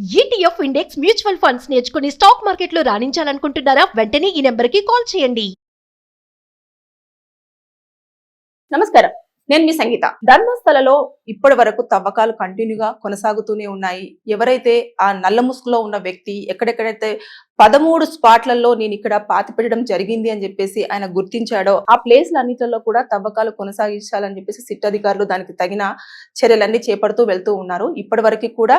ETF index mutual funds నేర్చుకుని stock మార్కెట్లో రాణించాలనుకుంటున్నారా? వెంటనే ఈ నెంబర్కి కాల్ చేయండి. నమస్కారం, నేను మీ సంగీత. ధర్మస్థలలో ఇప్పటి వరకు తవ్వకాలు కంటిన్యూగా కొనసాగుతూనే ఉన్నాయి. ఎవరైతే ఆ నల్ల ముసుగులో ఉన్న వ్యక్తి ఎక్కడెక్కడైతే 13 స్పాట్లలో నేను ఇక్కడ పాతి పెట్టడం జరిగింది అని చెప్పేసి ఆయన గుర్తించాడో ఆ ప్లేస్లన్నిటిలో కూడా తవ్వకాలు కొనసాగించాలని చెప్పేసి సిట్ అధికారులు దానికి తగిన చర్యలన్నీ చేపడుతూ వెళ్తూ ఉన్నారు. ఇప్పటి వరకు కూడా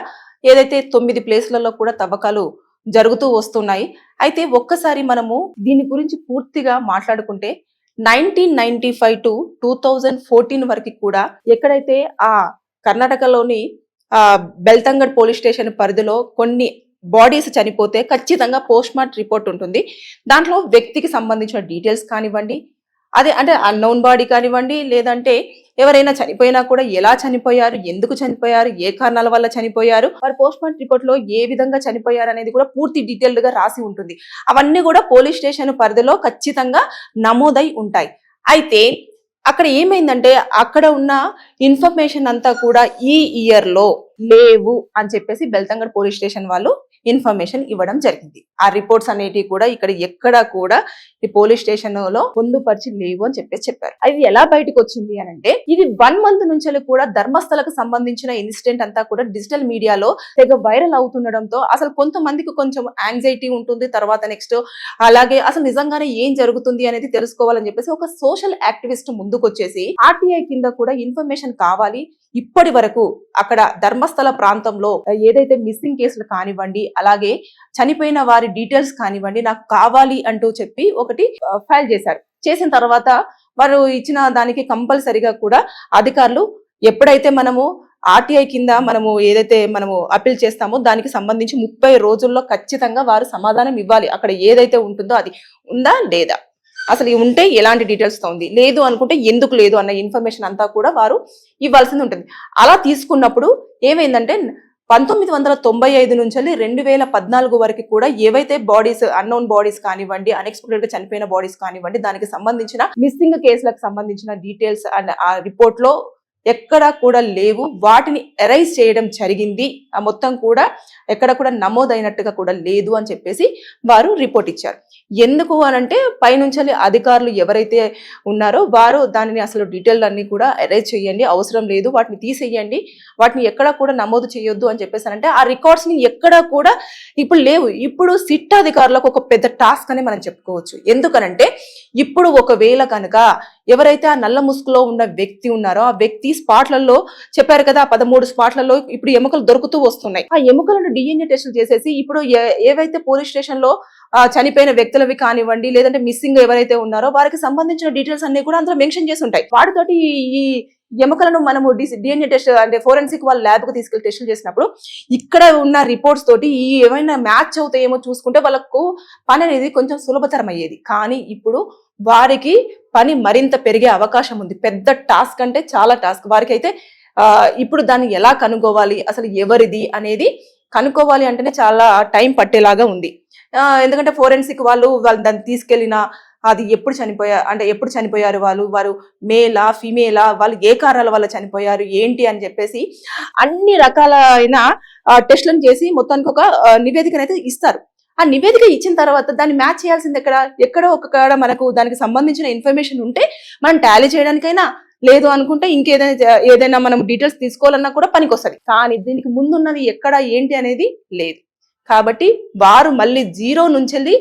ఏదైతే 9 ప్లేస్లలో కూడా తవ్వకాలు జరుగుతూ వస్తున్నాయి. అయితే ఒక్కసారి మనము దీని గురించి పూర్తిగా మాట్లాడుకుంటే 1995 టు 2014 వరకు కూడా ఎక్కడైతే ఆ కర్ణాటకలోని బెల్తంగడ్ పోలీస్ స్టేషన్ పరిధిలో కొన్ని బాడీస్ చనిపోతే ఖచ్చితంగా పోస్ట్ మార్టం రిపోర్ట్ ఉంటుంది. దాంట్లో వ్యక్తికి సంబంధించిన డీటెయిల్స్ కానివ్వండి, అదే అంటే అన్నోన్ బాడీ కానివ్వండి, లేదంటే ఎవరైనా చనిపోయినా కూడా ఎలా చనిపోయారు, ఎందుకు చనిపోయారు, ఏ కారణాల వల్ల చనిపోయారు, వారి పోస్ట్ మార్టం రిపోర్ట్ లో ఏ విధంగా చనిపోయారు అనేది కూడా పూర్తి డీటెయిల్డ్ గా రాసి ఉంటుంది. అవన్నీ కూడా పోలీస్ స్టేషన్ పరిధిలో ఖచ్చితంగా నమోదై ఉంటాయి. అయితే అక్కడ ఏమైందంటే అక్కడ ఉన్న ఇన్ఫర్మేషన్ అంతా కూడా ఈ ఇయర్ లో లేవు అని చెప్పేసి బెల్తంగడ్ పోలీస్ స్టేషన్ వాళ్ళు ఇన్ఫర్మేషన్ ఇవ్వడం జరిగింది. ఆ రిపోర్ట్స్ అనేటివి కూడా ఇక్కడ ఎక్కడ కూడా ఈ పోలీస్ స్టేషన్ లో పొందుపరిచి లేవు అని చెప్పేసి చెప్పారు. అది ఎలా బయటకు వచ్చింది అని అంటే, ఇది 1 మంత్ నుంచి కూడా ధర్మస్థలకు సంబంధించిన ఇన్సిడెంట్ అంతా కూడా డిజిటల్ మీడియాలో తెగ వైరల్ అవుతుండడంతో అసలు కొంతమందికి కొంచెం యాంగ్జైటీ ఉంటుంది. తర్వాత నెక్స్ట్ అలాగే అసలు నిజంగానే ఏం జరుగుతుంది అనేది తెలుసుకోవాలని చెప్పేసి ఒక సోషల్ యాక్టివిస్ట్ ముందుకు వచ్చేసి ఆర్టీఐ కింద కూడా ఇన్ఫర్మేషన్ కావాలి, ఇప్పటి వరకు అక్కడ ధర్మస్థల ప్రాంతంలో ఏదైతే మిస్సింగ్ కేసులు కానివ్వండి, అలాగే చనిపోయిన వారి డీటెయిల్స్ కానివ్వండి నాకు కావాలి అంటూ చెప్పి ఒకటి ఫైల్ చేశారు. చేసిన తర్వాత వారు ఇచ్చిన దానికి కంపల్సరిగా కూడా అధికారులు ఎప్పుడైతే మనము ఆర్టీఐ కింద మనము ఏదైతే మనము అప్పీల్ చేస్తామో దానికి సంబంధించి 30 రోజుల్లో ఖచ్చితంగా వారు సమాధానం ఇవ్వాలి. అక్కడ ఏదైతే ఉంటుందో అది ఉందా లేదా, అసలు ఉంటే ఎలాంటి డీటెయిల్స్ తో ఉంది, లేదు అనుకుంటే ఎందుకు లేదు అన్న ఇన్ఫర్మేషన్ అంతా కూడా వారు ఇవ్వాల్సింది ఉంటుంది. అలా తీసుకున్నప్పుడు ఏమైందంటే 1995 నుంచి 2014 వరకు కూడా ఏవైతే బాడీస్ అన్నోన్ బాడీస్ కానివ్వండి, అన్ఎక్స్పెక్టెడ్ గా చనిపోయిన బాడీస్ కానివ్వండి, దానికి సంబంధించిన మిస్సింగ్ కేసులకు సంబంధించిన డీటెయిల్స్ అండ్ ఆ రిపోర్ట్ లో ఎక్కడా కూడా లేవు. వాటిని ఎరైజ్ చేయడం జరిగింది. ఆ మొత్తం కూడా ఎక్కడ కూడా నమోదైనట్టుగా కూడా లేదు అని చెప్పేసి వారు రిపోర్ట్ ఇచ్చారు. ఎందుకు అనంటే పైనుంచి అధికారులు ఎవరైతే ఉన్నారో వారు దానిని అసలు డీటెయిల్ అన్ని కూడా ఎరైజ్ చేయండి, అవసరం లేదు, వాటిని తీసేయండి, వాటిని ఎక్కడా కూడా నమోదు చేయొద్దు అని చెప్పేసి అంటే ఆ రికార్డ్స్ ని ఎక్కడా కూడా ఇప్పుడు లేవు. ఇప్పుడు సిట్ అధికారులకు ఒక పెద్ద టాస్క్ అని మనం చెప్పుకోవచ్చు. ఎందుకనంటే ఇప్పుడు ఒకవేళ కనుక ఎవరైతే ఆ నల్ల ముసుగులో ఉన్న వ్యక్తి ఉన్నారో ఆ వ్యక్తి స్పాట్లలో చెప్పారు కదా, 13 స్పాట్లలో ఇప్పుడు ఎముకలు దొరుకుతూ వస్తున్నాయి. ఆ ఎముకలను డిఎన్ఏ టెస్టులు చేసేసి ఇప్పుడు ఏవైతే పోలీస్ స్టేషన్ లో చనిపోయిన వ్యక్తులవి కానివ్వండి, లేదంటే మిస్సింగ్ ఎవరైతే ఉన్నారో వారికి సంబంధించిన డీటెయిల్స్ అన్ని కూడా అందులో మెన్షన్ చేసి ఉంటాయి. వాటితోటి ఈ ఎముకలను మనము డిఎన్ఏ టెస్ట్ అంటే ఫోరెన్సిక్ వాళ్ళ ల్యాబ్ కు తీసుకెళ్లి టెస్టులు చేసినప్పుడు ఇక్కడ ఉన్న రిపోర్ట్స్ తోటి ఈ ఏమైనా మ్యాచ్ అవుతాయేమో చూసుకుంటే వాళ్ళకు పని అనేది కొంచెం సులభతరం అయ్యేది. కానీ ఇప్పుడు వారికి పని మరింత పెరిగే అవకాశం ఉంది. పెద్ద టాస్క్ అంటే చాలా టాస్క్ వారికి అయితే. ఇప్పుడు దాన్ని ఎలా కనుక్కోవాలి, అసలు ఎవరిది అనేది కనుక్కోవాలి అంటేనే చాలా టైం పట్టేలాగా ఉంది. ఎందుకంటే ఫోరెన్సిక్ వాళ్ళు దాన్ని తీసుకెళ్లిన అది ఎప్పుడు చనిపోయారు, వారు మేలా ఫీమేలా, వాళ్ళు ఏ కారణాల వల్ల చనిపోయారు ఏంటి అని చెప్పేసి అన్ని రకాలైన టెస్టులను చేసి మొత్తానికి ఒక నివేదికనైతే ఇస్తారు. ఆ నివేదిక ఇచ్చిన తర్వాత దాన్ని మ్యాచ్ చేయాల్సింది ఎక్కడో ఒక మనకు దానికి సంబంధించిన ఇన్ఫర్మేషన్ ఉంటే మనం టాలీ చేయడానికైనా, లేదు అనుకుంటే ఏదైనా మనం డీటెయిల్స్ తీసుకోవాలన్నా కూడా పనికి వస్తుంది. కానీ దీనికి ముందున్నది ఎక్కడ ఏంటి అనేది లేదు. కాబట్టి వారు మళ్ళీ 0 నుంచి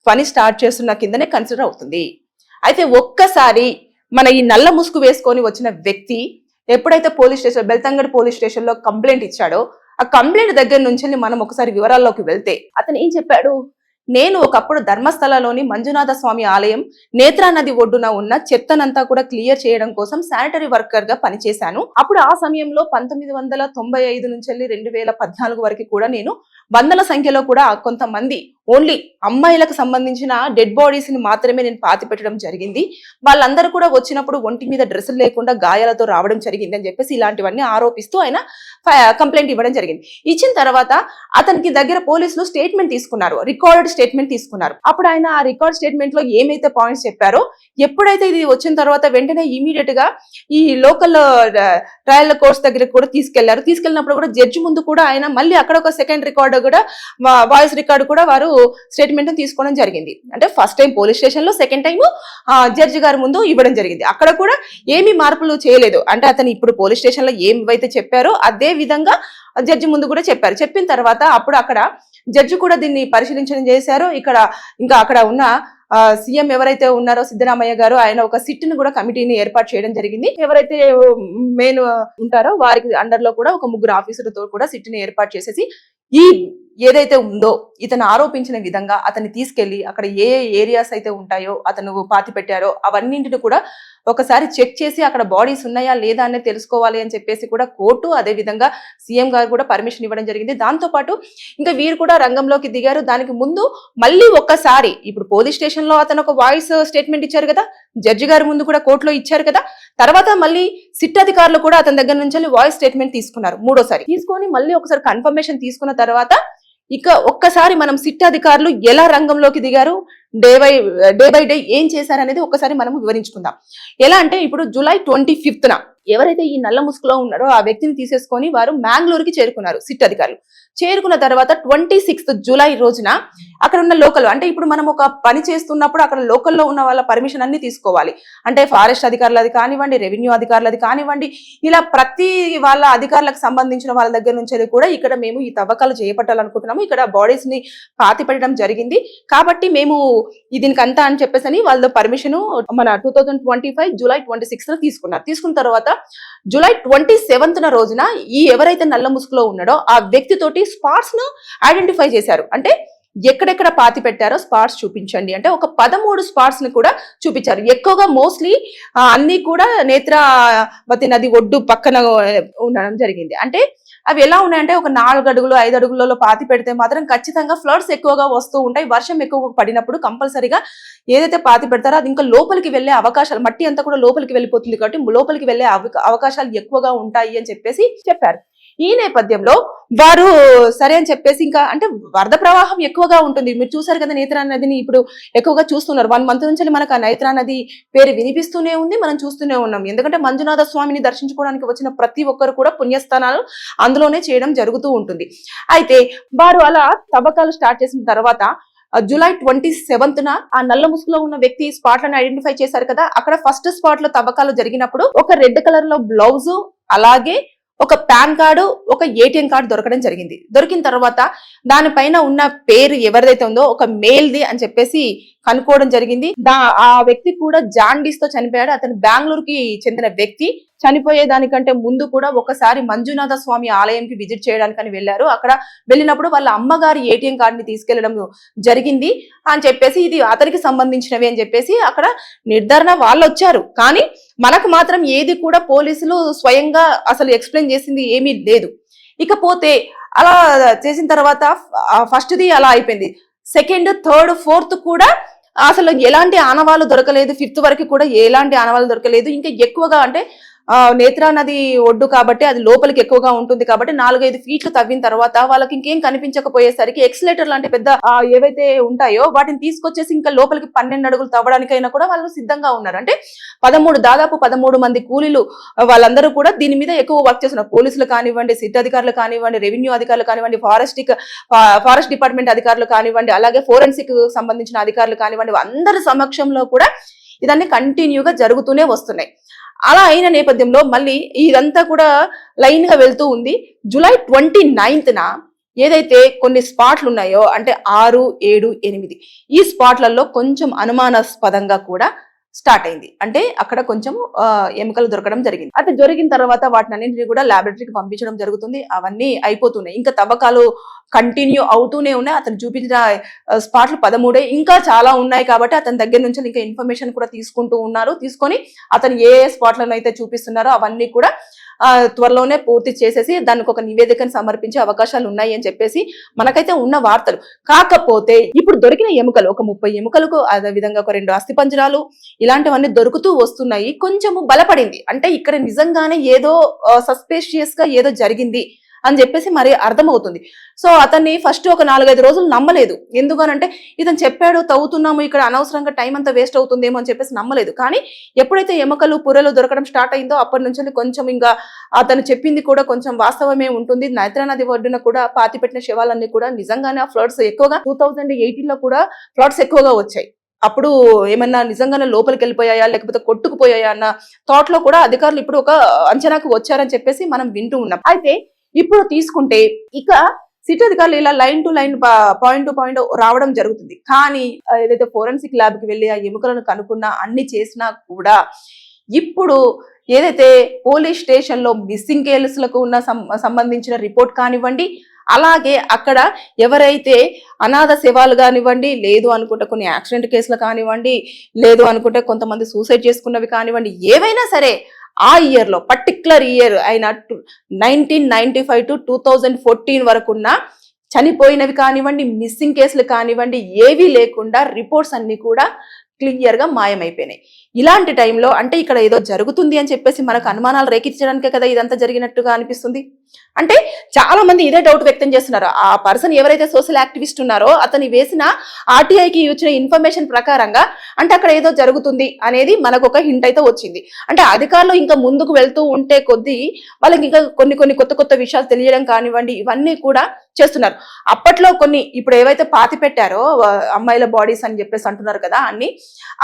పని స్టార్ట్ చేస్తున్న కిందనే కన్సిడర్ అవుతుంది. అయితే ఒక్కసారి మన ఈ నల్ల ముసుగు వేసుకొని వచ్చిన వ్యక్తి ఎప్పుడైతే బెల్తంగడ్ పోలీస్ స్టేషన్ లో కంప్లైంట్ ఇచ్చాడో ఆ కంప్లైంట్ దగ్గర నుంచి మనం ఒకసారి వివరాల్లోకి వెళ్తే అతను ఏం చెప్పాడు, నేను ఒకప్పుడు ధర్మస్థలలోని మంజునాథ స్వామి ఆలయం నేత్రా నది ఒడ్డున ఉన్న చెత్తనంతా కూడా క్లియర్ చేయడం కోసం శానిటరీ వర్కర్ గా పనిచేశాను. అప్పుడు ఆ సమయంలో 1995 నుంచి 2014 వరకు కూడా నేను వందల సంఖ్యలో కూడా కొంతమంది ఓన్లీ అమ్మాయిలకు సంబంధించిన డెడ్ బాడీస్ ని మాత్రమే నేను పాతి పెట్టడం జరిగింది. వాళ్ళందరూ కూడా వచ్చినప్పుడు ఒంటి మీద డ్రెస్సులు లేకుండా గాయాలతో రావడం జరిగింది అని చెప్పేసి ఇలాంటివన్నీ ఆరోపిస్తూ ఆయన కంప్లైంట్ ఇవ్వడం జరిగింది. ఇచ్చిన తర్వాత అతనికి దగ్గర పోలీసులు స్టేట్మెంట్ తీసుకున్నారు, రికార్డెడ్ స్టేట్మెంట్ తీసుకున్నారు. అప్పుడు ఆయన ఆ రికార్డ్ స్టేట్మెంట్ లో ఏమైతే పాయింట్స్ చెప్పారో, ఎప్పుడైతే ఇది వచ్చిన తర్వాత వెంటనే ఇమీడియట్ గా ఈ లోకల్ ట్రయల్ కోర్ట్స్ దగ్గరికి కూడా తీసుకెళ్లారు. తీసుకెళ్ళినప్పుడు కూడా జడ్జి ముందు కూడా ఆయన మళ్ళీ అక్కడ ఒక సెకండ్ రికార్డు కూడా వాయిస్ రికార్డు కూడా వారు స్టేట్మెంట్ తీసుకోవడం జరిగింది. అంటే ఫస్ట్ టైం పోలీస్ స్టేషన్ లో, సెకండ్ టైం జడ్జి గారి ముందు ఇవ్వడం జరిగింది. అక్కడ కూడా ఏమీ మార్పులు చేయలేదు. అంటే అతను ఇప్పుడు పోలీస్ స్టేషన్ లో ఏమైతే చెప్పారో అదే విధంగా జడ్జి ముందు కూడా చెప్పారు. చెప్పిన తర్వాత అప్పుడు అక్కడ జడ్జి కూడా దీన్ని పరిశీలించడం చేశారు. ఇంకా అక్కడ ఉన్న సీఎం ఎవరైతే ఉన్నారో సిద్ధరామయ్య గారు, ఆయన ఒక సిట్ను కూడా కమిటీని ఏర్పాటు చేయడం జరిగింది. ఎవరైతే మెయిన్ ఉంటారో వారికి అండర్ లో కూడా ఒక 3 ఆఫీసర్లతో కూడా సిట్ని ఏర్పాటు చేసేసి ఈ ఏదైతే ఉందో ఇతను ఆరోపించిన విధంగా అతన్ని తీసుకెళ్లి అక్కడ ఏ ఏరియాస్ అయితే ఉంటాయో అతను పాతి పెట్టారో అవన్నింటిని కూడా ఒకసారి చెక్ చేసి అక్కడ బాడీస్ ఉన్నాయా లేదా అనేది తెలుసుకోవాలి అని చెప్పేసి కూడా కోర్టు, అదే విధంగా సీఎం గారు కూడా పర్మిషన్ ఇవ్వడం జరిగింది. దాంతో పాటు ఇంకా వీరు కూడా రంగంలోకి దిగారు. దానికి ముందు మళ్ళీ ఒక్కసారి ఇప్పుడు పోలీస్ స్టేషన్ లో అతను ఒక వాయిస్ స్టేట్మెంట్ ఇచ్చారు కదా, జడ్జి గారి ముందు కూడా కోర్టులో ఇచ్చారు కదా, తర్వాత మళ్ళీ సిట్ అధికారులు కూడా అతని దగ్గర నుంచి వాయిస్ స్టేట్మెంట్ తీసుకున్నారు. మూడోసారి తీసుకొని మళ్ళీ ఒకసారి కన్ఫర్మేషన్ తీసుకున్న తర్వాత ఇక ఒక్కసారి మనం సిట్ అధికారులు ఎలా రంగంలోకి దిగారు, డే బై డే ఏం చేశారు అనేది ఒక్కసారి మనం వివరించుకుందాం. ఎలా అంటే ఇప్పుడు జూలై 25న ఎవరైతే ఈ నల్ల ముసుగులో ఉన్నారో ఆ వ్యక్తిని తీసేసుకొని వారు మ్యాంగ్లూరుకి చేరుకున్నారు సిట్ అధికారులు. చేరుకున్న తర్వాత 26th జూలై రోజున అక్కడ ఉన్న లోకల్, అంటే ఇప్పుడు మనం ఒక పని చేస్తున్నప్పుడు అక్కడ లోకల్లో ఉన్న వాళ్ళ పర్మిషన్ అన్ని తీసుకోవాలి. అంటే ఫారెస్ట్ అధికారులది కానివ్వండి, రెవెన్యూ అధికారులది కానివ్వండి, ఇలా ప్రతి వాళ్ళ అధికారులకు సంబంధించిన వాళ్ళ దగ్గర నుంచి కూడా ఇక్కడ మేము ఈ తవ్వకాలు చేపట్టాలనుకుంటున్నాము, ఇక్కడ బాడీస్ ని పాతి పెట్టడం జరిగింది కాబట్టి మేము దీనికంతా అని చెప్పేసి వాళ్ళ పర్మిషన్ మన 2025 జూలై 26న తీసుకున్నారు. తీసుకున్న తర్వాత జూలై 27న రోజున ఈ ఎవరైతే నల్ల ముసుగులో ఉన్నాడో ఆ వ్యక్తితోటి స్పాట్స్ ను ఐడెంటిఫై చేశారు. అంటే ఎక్కడెక్కడ పాతి పెట్టారో స్పాట్స్ చూపించండి అంటే ఒక 13 స్పాట్స్ ని కూడా చూపించారు. ఎక్కువగా మోస్ట్లీ అన్ని కూడా నేత్రావతి నది ఒడ్డు పక్కన ఉండడం జరిగింది. అంటే అవి ఎలా ఉన్నాయంటే ఒక 4 అడుగులు 5 అడుగులలో పాతి పెడితే మాత్రం ఖచ్చితంగా ఫ్లడ్స్ ఎక్కువగా వస్తూ ఉంటాయి. వర్షం ఎక్కువగా పడినప్పుడు కంపల్సరీగా ఏదైతే పాతి పెడతారో అది ఇంకా లోపలికి వెళ్లే అవకాశాలు, మట్టి అంతా కూడా లోపలికి వెళ్ళిపోతుంది కాబట్టి లోపలికి వెళ్లే అవకాశాలు ఎక్కువగా ఉంటాయి అని చెప్పేసి చెప్పారు. ఈ నేపథ్యంలో వారు సరే అని చెప్పేసి ఇంకా అంటే వరద ప్రవాహం ఎక్కువగా ఉంటుంది. మీరు చూసారు కదా నేత్రా నదిని ఇప్పుడు ఎక్కువగా చూస్తున్నారు. 1 month నుంచి మనకు ఆ నేత్రా నది పేరు వినిపిస్తూనే ఉంది, మనం చూస్తూనే ఉన్నాం. ఎందుకంటే మంజునాథ స్వామిని దర్శించుకోవడానికి వచ్చిన ప్రతి ఒక్కరు కూడా పుణ్యస్థానాలు అందులోనే చేయడం జరుగుతూ ఉంటుంది. అయితే వారు అలా తవ్వకాలు స్టార్ట్ చేసిన తర్వాత జూలై 27న ఆ నల్ల ముసుగులో ఉన్న వ్యక్తి స్పాట్లను ఐడెంటిఫై చేశారు కదా, అక్కడ ఫస్ట్ స్పాట్ లో తవ్వకాలు జరిగినప్పుడు ఒక రెడ్ కలర్ లో బ్లౌజ్, అలాగే ఒక పాన్ కార్డు, ఒక ఏటీఎం కార్డు దొరకడం జరిగింది. దొరికిన తర్వాత దానిపైన ఉన్న పేరు ఎవరిదైతే ఉందో ఒక మేల్ది అని చెప్పేసి కనుక్కోవడం జరిగింది. ఆ వ్యక్తి కూడా జాండీస్ తో చనిపోయాడు. అతను బెంగళూరుకి చెందిన వ్యక్తి. చనిపోయేదానికంటే ముందు కూడా ఒకసారి మంజునాథ స్వామి ఆలయంకి విజిట్ చేయడానికని వెళ్ళారు. అక్కడ వెళ్ళినప్పుడు వాళ్ళ అమ్మగారి ఏటీఎం కార్డుని తీసుకెళ్లడం జరిగింది అని చెప్పేసి ఇది అతనికి సంబంధించినవి అని చెప్పేసి అక్కడ నిర్ధారణ వాళ్ళు వచ్చారు. కానీ మనకు మాత్రం ఏది కూడా పోలీసులు స్వయంగా అసలు ఎక్స్ప్లెయిన్ చేసింది ఏమీ లేదు. ఇకపోతే అలా చేసిన తర్వాత ఫస్ట్ది అలా అయిపోయింది. సెకండ్, థర్డ్, ఫోర్త్ కూడా అసలు ఎలాంటి ఆనవాళ్ళు దొరకలేదు. 5th వరకు కూడా ఎలాంటి ఆనవాళ్ళు దొరకలేదు. ఇంకా ఎక్కువగా అంటే నేత్రా నది ఒడ్డు కాబట్టి అది లోపలికి ఎక్కువగా ఉంటుంది కాబట్టి 4-5 ఫీట్లు తవ్విన తర్వాత వాళ్ళకి ఇంకేం కనిపించకపోయేసరికి ఎక్స్లేటర్ లాంటి పెద్ద ఏవైతే ఉంటాయో వాటిని తీసుకొచ్చేసి ఇంకా లోపలికి 12 అడుగులు తవ్వడానికైనా కూడా వాళ్ళు సిద్ధంగా ఉన్నారు. అంటే దాదాపు 13 మంది కూలీలు వాళ్ళందరూ కూడా దీని మీద ఎక్కువ వర్క్ చేస్తున్నారు. పోలీసులు కానివ్వండి, సిట్ అధికారులు కానివ్వండి, రెవెన్యూ అధికారులు కానివ్వండి, ఫారెస్ట్ డిపార్ట్మెంట్ అధికారులు కానివ్వండి, అలాగే ఫోరెన్సిక్ సంబంధించిన అధికారులు కానివ్వండి, అందరి సమక్షంలో కూడా ఇదన్నీ కంటిన్యూగా జరుగుతూనే వస్తున్నాయి. అలా అయిన నేపథ్యంలో మళ్ళీ ఇదంతా కూడా లైన్ గా వెళ్తూ ఉంది. జూలై 29న ఏదైతే కొన్ని స్పాట్లు ఉన్నాయో అంటే 6, 7, 8 ఈ స్పాట్లలో కొంచెం అనుమానాస్పదంగా కూడా స్టార్ట్ అయింది. అంటే అక్కడ కొంచెం ఎముకలు దొరకడం జరిగింది. అది జరిగిన తర్వాత వాటిని అన్నింటినీ కూడా ల్యాబొరేటరీకి పంపించడం జరుగుతుంది. అవన్నీ అయిపోతున్నాయి. ఇంకా తవ్వకాలు కంటిన్యూ అవుతూనే ఉన్నాయి. అతను చూపించిన స్పాట్లు 13 ఇంకా చాలా ఉన్నాయి కాబట్టి అతని దగ్గర నుంచి ఇంకా ఇన్ఫర్మేషన్ కూడా తీసుకుంటూ ఉన్నారు. తీసుకొని అతను ఏ స్పాట్లను అయితే చూపిస్తున్నారో అవన్నీ కూడా త్వరలోనే పూర్తి చేసేసి దానికి ఒక నివేదికను సమర్పించే అవకాశాలు ఉన్నాయి అని చెప్పేసి మనకైతే ఉన్న వార్తలు. కాకపోతే ఇప్పుడు దొరికిన ఎముకలు ఒక 30 ఎముకలకు, అదే విధంగా ఒక 2 అస్థిపంజరాలు ఇలాంటివన్నీ దొరుకుతూ వస్తున్నాయి. కొంచెము బలపడింది. అంటే ఇక్కడ నిజంగానే ఏదో సస్పీషియస్ గా ఏదో జరిగింది అని చెప్పేసి మరి అర్థమవుతుంది. సో అతన్ని ఫస్ట్ ఒక 4-5 రోజులు నమ్మలేదు. ఎందుకనంటే ఇతను చెప్పాడు తవ్వుతున్నాము, ఇక్కడ అనవసరంగా టైం అంతా వేస్ట్ అవుతుందేమో అని చెప్పేసి నమ్మలేదు. కానీ ఎప్పుడైతే ఎముకలు పుర్రెలు దొరకడం స్టార్ట్ అయిందో అప్పటి నుంచి కొంచెం ఇంకా అతను చెప్పింది కూడా కొంచెం వాస్తవమే ఉంటుంది. నైత్రా నది ఒడ్డున కూడా పాతిపెట్టిన శవాలన్నీ కూడా నిజంగానే ఆ ఫ్లడ్స్ ఎక్కువగా 2018లో కూడా ఫ్లడ్స్ ఎక్కువగా వచ్చాయి. అప్పుడు ఏమన్నా నిజంగానే లోపలికి వెళ్ళిపోయాయా లేకపోతే కొట్టుకుపోయాయా అన్న థాట్ లో కూడా అధికారులు ఇప్పుడు ఒక అంచనాకు వచ్చారని చెప్పేసి మనం వింటూ ఉన్నాం. అయితే ఇప్పుడు తీసుకుంటే ఇక సిటీ అధికారులు ఇలా line to line, point to point రావడం జరుగుతుంది. కానీ ఏదైతే ఫోరెన్సిక్ ల్యాబ్ కి వెళ్ళి ఆ ఎముకలను కనుక్కున్నా అన్ని చేసినా కూడా ఇప్పుడు ఏదైతే పోలీస్ స్టేషన్ లో మిస్సింగ్ కేసులకు ఉన్న సంబంధించిన రిపోర్ట్ కానివ్వండి, అలాగే అక్కడ ఎవరైతే అనాథ శవాలు కానివ్వండి, లేదు అనుకుంటే కొన్ని యాక్సిడెంట్ కేసులు కానివ్వండి, లేదు అనుకుంటే కొంతమంది సూసైడ్ చేసుకున్నవి కానివ్వండి, ఏవైనా సరే ఆ ఇయర్ లో పర్టికులర్ ఇయర్ అయిన 1995 to 2014 వరకున్న చనిపోయినవి కానివ్వండి, మిస్సింగ్ కేసులు కానివ్వండి, ఏవీ లేకుండా రిపోర్ట్స్ అన్ని కూడా క్లియర్ గా మాయమైపోయినాయి. ఇలాంటి టైంలో అంటే ఇక్కడ ఏదో జరుగుతుంది అని చెప్పేసి మనకు అనుమానాలు రేకించడానికే కదా ఇదంతా జరిగినట్టుగా అనిపిస్తుంది. అంటే చాలా మంది ఇదే డౌట్ వ్యక్తం చేస్తున్నారు. ఆ పర్సన్ ఎవరైతే సోషల్ యాక్టివిస్ట్ ఉన్నారో అతని వేసిన ఆర్టీఐకి ఇచ్చిన ఇన్ఫర్మేషన్ ప్రకారంగా అంటే అక్కడ ఏదో జరుగుతుంది అనేది మనకు ఒక హింట్ అయితే వచ్చింది. అంటే అధికారులు ఇంకా ముందుకు వెళ్తూ ఉంటే కొద్దీ వాళ్ళకి ఇంకా కొన్ని కొత్త విషయాలు తెలియడం కానివ్వండి, ఇవన్నీ కూడా చేస్తున్నారు. అప్పట్లో కొన్ని ఇప్పుడు ఏవైతే పాతి పెట్టారో అమ్మాయిల బాడీస్ అని చెప్పేసి అంటున్నారు కదా, అన్ని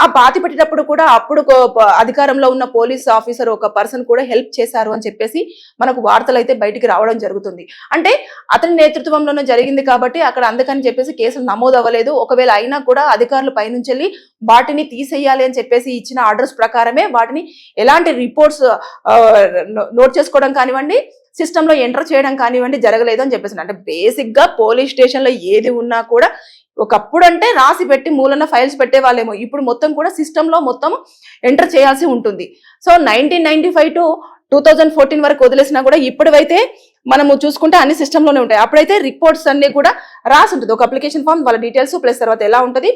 ఆ పాతి పెట్టేటప్పుడు కూడా అప్పుడు అధికారంలో ఉన్న పోలీస్ ఆఫీసర్ ఒక పర్సన్ కూడా హెల్ప్ చేశారు అని చెప్పేసి మనకు వార్తలు అయితే బయటికి రావడం జరుగుతుంది. అంటే అతని నేతృత్వంలోనే జరిగింది కాబట్టి అక్కడ అందుకని చెప్పేసి కేసులు నమోదు అవ్వలేదు. ఒకవేళ అయినా కూడా అధికారులు పైనుంచి వెళ్ళి వాటిని తీసేయాలి అని చెప్పేసి ఇచ్చిన ఆర్డర్స్ ప్రకారమే వాటిని ఎలాంటి రిపోర్ట్స్ నోట్ చేసుకోవడం కానివ్వండి, సిస్టమ్ లో ఎంటర్ చేయడం కానివ్వండి జరగలేదు అని చెప్పేసి. అంటే బేసిక్ గా పోలీస్ స్టేషన్ లో ఏది ఉన్నా కూడా ఒకప్పుడు అంటే రాసి పెట్టి మూలన ఫైల్స్ పెట్టే వాళ్ళేమో, ఇప్పుడు మొత్తం కూడా సిస్టమ్ లో మొత్తం ఎంటర్ చేయాల్సి ఉంటుంది. సో 1995 to 2014 వరకు వదిలేసినా కూడా ఇప్పుడైతే మనము చూసుకుంటే అన్ని సిస్టమ్ లోనే ఉంటాయి. అప్పుడైతే రిపోర్ట్స్ అన్ని కూడా రాసి ఉంటుంది. ఒక అప్లికేషన్ ఫామ్, వాళ్ళ డీటెయిల్స్ ప్లస్ తర్వాత ఎలా ఉంటుంది,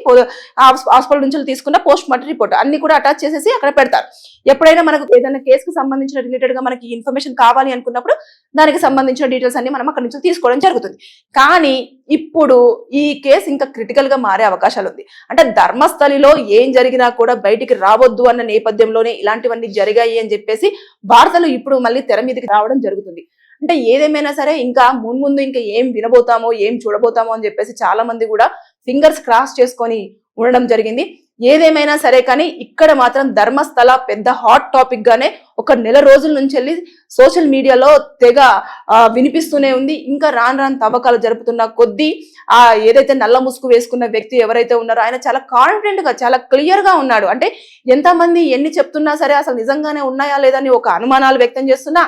హాస్పిటల్ నుంచి తీసుకున్న పోస్ట్ మార్టం రిపోర్ట్ అన్ని కూడా అటాచ్ చేసేసి అక్కడ పెడతారు. ఎప్పుడైనా మనకు ఏదైనా కేసుకు సంబంధించిన రిలేటెడ్ గా మనకి ఇన్ఫర్మేషన్ కావాలి అనుకున్నప్పుడు దానికి సంబంధించిన డీటెయిల్స్ అన్ని మనం అక్కడ నుంచి తీసుకోవడం జరుగుతుంది. కానీ ఇప్పుడు ఈ కేసు ఇంకా క్రిటికల్ గా మారే అవకాశాలు ఉంది. అంటే ధర్మస్థలిలో ఏం జరిగినా కూడా బయటికి రావద్దు అన్న నేపథ్యంలోనే ఇలాంటివన్నీ జరిగాయి అని చెప్పేసి వార్తలు ఇప్పుడు మళ్ళీ తెర మీదకి రావడం జరుగుతుంది. అంటే ఏదేమైనా సరే ఇంకా ముందు ఇంకా ఏం వినబోతామో ఏం చూడబోతామో అని చెప్పేసి చాలా మంది కూడా ఫింగర్స్ క్రాస్ చేసుకొని ఉండడం జరిగింది. ఏదేమైనా సరే కానీ ఇక్కడ మాత్రం ధర్మస్థల పెద్ద హాట్ టాపిక్ గానే ఒక నెల రోజుల నుంచి వెళ్ళి సోషల్ మీడియాలో తెగ వినిపిస్తూనే ఉంది. ఇంకా రాను తవ్వకాలు జరుపుతున్న కొద్దీ ఏదైతే నల్ల ముసుగు వేసుకున్న వ్యక్తి ఎవరైతే ఉన్నారో ఆయన చాలా కాన్ఫిడెంట్ గా చాలా క్లియర్ గా ఉన్నాడు. అంటే ఎంతమంది ఎన్ని చెప్తున్నా సరే అసలు నిజంగానే ఉన్నాయా లేదని ఒక అనుమానాలు వ్యక్తం చేస్తున్నా,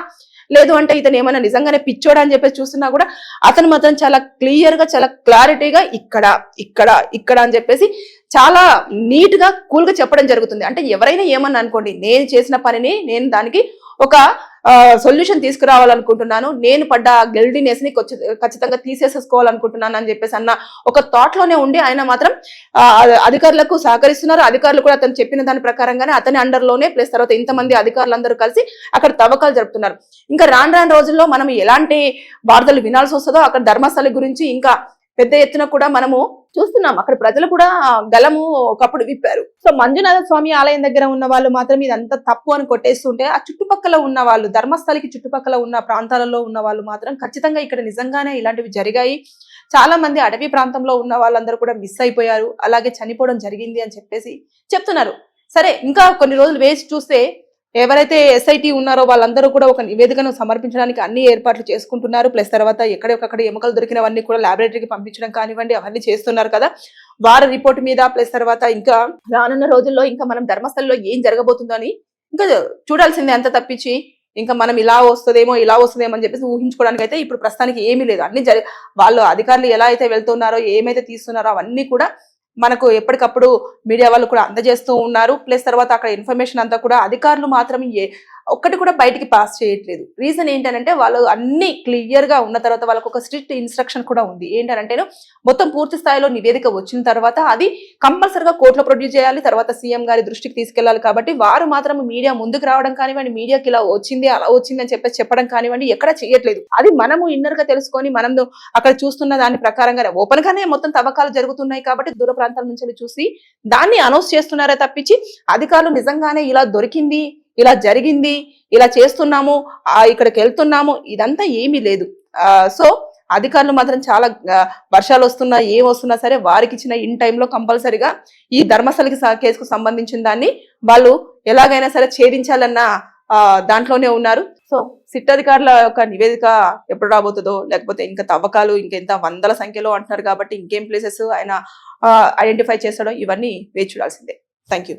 లేదు అంటే ఇతను ఏమైనా నిజంగానే పిచ్చోడా అని చెప్పేసి చూస్తున్నా కూడా అతను మాత్రం చాలా క్లియర్ గా చాలా క్లారిటీగా ఇక్కడ అని చెప్పేసి చాలా నీట్ గా కూల్ గా చెప్పడం జరుగుతుంది. అంటే ఎవరైనా ఏమన్నా అనుకోండి, నేను చేసిన పనిని నేను దానికి ఒక సొల్యూషన్ తీసుకురావాలనుకుంటున్నాను, నేను పడ్డ గిల్టీనెస్ ని ఖచ్చితంగా తీసేసుకోవాలనుకుంటున్నాను అని చెప్పేసి అన్న ఒక థాట్ లోనే ఉండి ఆయన మాత్రం అధికారులకు సహకరిస్తున్నారు. అధికారులు కూడా అతను చెప్పిన దాని ప్రకారంగానే అతని అండర్ లోనే ప్లస్ తర్వాత ఇంతమంది అధికారులందరూ కలిసి అక్కడ తవ్వకాలు జరుపుతున్నారు. ఇంకా రాను రోజుల్లో మనం ఎలాంటి వార్తలు వినాల్సి వస్తుందో అక్కడ ధర్మస్థలి గురించి ఇంకా పెద్ద ఎత్తున కూడా మనము చూస్తున్నాం. అక్కడ ప్రజలు కూడా గలము ఒకప్పుడు విప్పారు. సో మంజునాథ స్వామి ఆలయం దగ్గర ఉన్న వాళ్ళు మాత్రం ఇదంతా తప్పు అని కొట్టేస్తుంటే ఆ చుట్టుపక్కల ఉన్న వాళ్ళు, ధర్మస్థలికి చుట్టుపక్కల ఉన్న ప్రాంతాలలో ఉన్న వాళ్ళు మాత్రం ఖచ్చితంగా ఇక్కడ నిజంగానే ఇలాంటివి జరిగాయి, చాలా మంది అడవి ప్రాంతంలో ఉన్న వాళ్ళందరూ కూడా మిస్ అయిపోయారు, అలాగే చనిపోవడం జరిగింది అని చెప్పేసి చెప్తున్నారు. సరే ఇంకా కొన్ని రోజులు వేసి చూస్తే ఎవరైతే ఎస్ఐటి ఉన్నారో వాళ్ళందరూ కూడా ఒక నివేదికను సమర్పించడానికి అన్ని ఏర్పాట్లు చేసుకుంటున్నారు. ప్లస్ తర్వాత ఎక్కడొక్కడ ఎముకలు దొరికినవన్నీ కూడా ల్యాబొరేటరీకి పంపించడం కానివ్వండి అవన్నీ చేస్తున్నారు కదా. వారి రిపోర్ట్ మీద ప్లస్ తర్వాత ఇంకా రానున్న రోజుల్లో ఇంకా మనం ధర్మస్థలంలో ఏం జరగబోతుందో అని ఇంకా చూడాల్సిందే అంత తప్పించి ఇంకా మనం ఇలా వస్తుందేమో అని చెప్పేసి ఊహించుకోవడానికి అయితే ఇప్పుడు ప్రస్తుతానికి ఏమీ లేదు. అన్ని వాళ్ళు అధికారులు ఎలా అయితే వెళ్తున్నారో ఏమైతే తీస్తున్నారో అవన్నీ కూడా మనకు ఎప్పటికప్పుడు మీడియా వాళ్ళు కూడా అందజేస్తూ ఉన్నారు. ప్లస్ తర్వాత అక్కడ ఇన్ఫర్మేషన్ అంతా కూడా అధికారులు మాత్రం ఒక్కటి కూడా బయటికి పాస్ చేయట్లేదు. రీజన్ ఏంటంటే వాళ్ళు అన్ని క్లియర్ గా ఉన్న తర్వాత వాళ్ళకు ఒక స్ట్రిక్ట్ ఇన్స్ట్రక్షన్ కూడా ఉంది. ఏంటంటే మొత్తం పూర్తి స్థాయిలో నివేదిక వచ్చిన తర్వాత అది కంపల్సరిగా కోర్టులో ప్రొడ్యూస్ చేయాలి, తర్వాత సీఎం గారి దృష్టికి తీసుకెళ్లాలి. కాబట్టి వారు మాత్రం మీడియా ముందుకు రావడం కానివ్వండి, మీడియాకి ఇలా వచ్చింది అలా వచ్చింది అని చెప్పేసి చెప్పడం కానివ్వండి ఎక్కడ చేయట్లేదు. అది మనము ఇన్నర్ గా తెలుసుకొని మనం అక్కడ చూస్తున్న దాని ప్రకారంగానే ఓపెన్ గానే మొత్తం తవ్వకాలు జరుగుతున్నాయి కాబట్టి దూర ప్రాంతాల నుంచి చూసి దాన్ని అనౌన్స్ చేస్తున్నారే తప్పించి అధికారులు నిజంగానే ఇలా దొరికింది, ఇలా జరిగింది, ఇలా చేస్తున్నాము, ఇక్కడికి వెళ్తున్నాము ఇదంతా ఏమీ లేదు. సో అధికారులు మాత్రం చాలా వర్షాలు వస్తున్నా ఏం వస్తున్నా సరే వారికి ఇచ్చిన ఇన్ టైంలో కంపల్సరిగా ఈ ధర్మస్థలికి కేసుకు సంబంధించిన దాన్ని వాళ్ళు ఎలాగైనా సరే ఛేదించాలన్న దాంట్లోనే ఉన్నారు. సో సిట్ అధికారుల యొక్క నివేదిక ఎప్పుడు రాబోతుందో, లేకపోతే ఇంకా తవ్వకాలు ఇంకెంత వందల సంఖ్యలో అంటున్నారు కాబట్టి ఇంకేం ప్లేసెస్ ఆయన ఐడెంటిఫై చేస్తాడో ఇవన్నీ వేచి చూడాల్సిందే. Thank you.